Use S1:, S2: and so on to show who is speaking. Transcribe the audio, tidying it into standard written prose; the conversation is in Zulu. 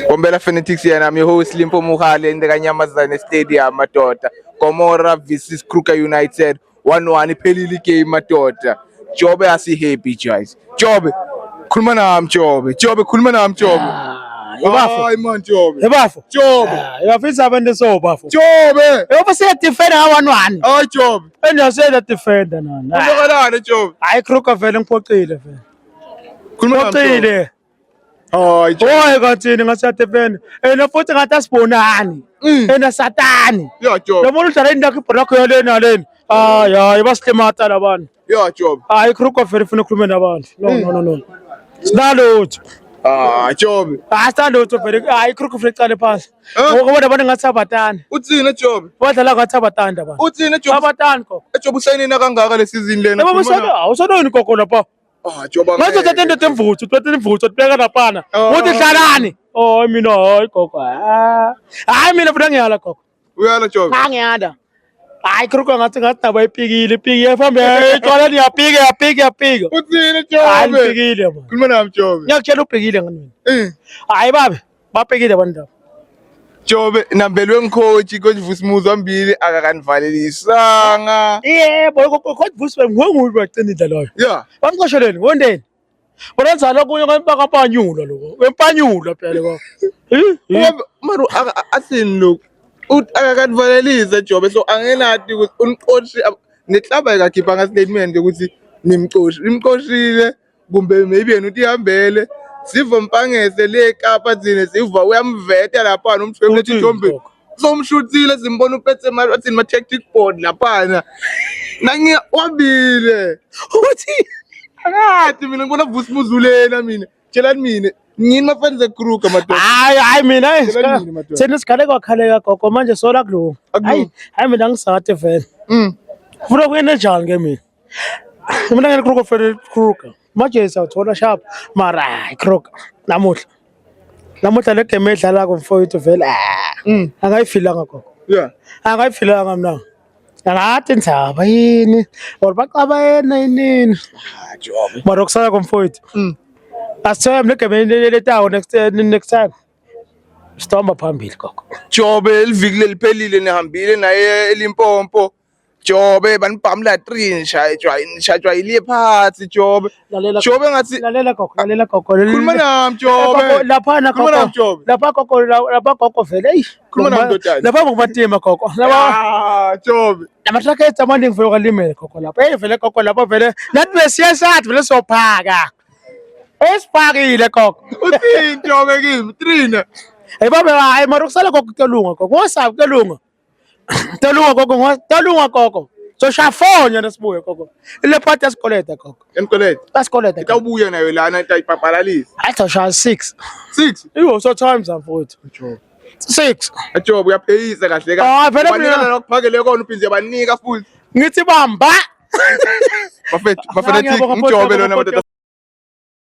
S1: Kombela Fanatics yena I'm your host Limpo Mukhale in the Kanyamazane Stadium madoda. Gomora vs Kruger United 1-1 iphelile game madoda. Jobe asi happy guys. Jobe khuluma nami Jobe. Jobe khuluma nami Jobe.
S2: Yebafo.
S1: Hayi man Jobe.
S2: Yebafo.
S1: Jobe.
S2: Yafisa abantu so bafo.
S1: Jobe.
S2: Yoba se defender ka-1-1.
S1: Hayi Jobe.
S2: Bendiyase defender nana.
S1: Ulokalana Jobe.
S2: Hayi Kruger vele ngiphoxile vele.
S1: Khuluma nami Jobe.
S2: Ngiphoxile.
S1: Hayi Jobe.
S2: Oy kathini ngase defender. Futhi ngathi asibonani. Satani.
S1: Yeah Jobe.
S2: Lo muntu udlala indakho ibhlokho yolena lena. Hayi basihlimata labantu.
S1: Yeah Jobe.
S2: Hayi Kruger vele ufuna ukukhuluma nabantu. No. Sinalutho.
S1: Jobe.
S2: Asanalutho vele. Hayi Kruger vele icale phansi. Ngoba abantu ngathi abatani.
S1: Uthina Jobe.
S2: Badlala ngathi abatani abantu.
S1: Uthina Jobe.
S2: Abatani koko.
S1: Jobe usayinina kangaka le season lena.
S2: Yebo awusononi koko lapha.
S1: Jobe.
S2: Manje uthathe into emvuthu, tibeka lapana. Uthi hlalani. Mina hayi koko. Hayi mina futhi ngiyala koko.
S1: Uyala Jobe.
S2: Ngiyanda. Hayi Kruger ngathi daba ipikile efambe ixola yapika.
S1: Uthina Jobe.
S2: Hayi ipikile man.
S1: Khuluma nami Jobe.
S2: Ngiyakutshela upikile ngani mina. Hayi bapikile abantu.
S1: Jobe nambelwe coach Vusimuzi wambili akakanivalelelisanga.
S2: Yebo coach Vusimuzi nguwe wagcina indlela loyo.
S1: Yeah.
S2: Bamqosheleni ngondeni. Bonanza lokunye kampanyula lokho. Wempanyula phela lokho.
S1: Maru athini lokho? Akakanivalelisa Jobe so angenathi ukuthi uniqoshi neclub ayikakhipha ngastatement ukuthi nimqoshile kumbe maybe yena uthi ihambele. Siva mpangese le Kapa thina siva uyamveta lapha nomshwebo lethi Njombe somshuthile simbona uphethe imali athini ma tactic board lapha nangi wabile uthi akathi mina ngibona Vusimuzi ulena mina tshelani mina ngini mafenze Kruger madoda
S2: hayi mina thina sikhale kwakhaleka gogo manje sola kulunga hayi mina ngisathe vele ufuna kuyena njani ke mina ngene Kruger manje sawuthola sharp mara hayi Kruger namuhla le game edlala komfowethu vele angayifilanga gogo angayifilanga mina ngathi ndzaba yini or baqaba yena yini Jobe mara kusala komfowethu asithoya le game letawo next time sithomba phambili gogo
S1: Jobe livikile liphelile nihambile naye eLimpopo Jobe banibhamla 3 nishajwa iliye phansi Jobe ngathi
S2: lalela gogo
S1: khuluma nami Jobe
S2: lapha gogo vele
S1: khuluma nami ndodana
S2: lapha ngokubatima gogo
S1: Jobe
S2: namatraka ethamani ngivele kwalimela gogo lapha vele gogo lapha vele nathi besiyasathi vele sophaka esiphakile gogo
S1: uthini Jobe kimi 3
S2: hayi mara kusala gogo kelunga gogo wasabi kelunga Talunga gogo. So shafonya nesibuye gogo. Ile part yasikoleta gogo.
S1: Enkoleta.
S2: Basikoleta.
S1: Itawubuya nayo lana itayipapalalisa.
S2: Athi sha 6.
S1: 6.
S2: Iwo so times mfowethu.
S1: Jobe.
S2: 6.
S1: Jobe uyapheyisa kahle kahle.
S2: Vele
S1: mina lokuphakele kona uphinze yabanika futhi.
S2: Ngithi bamba.
S1: Bafethu Jobe lona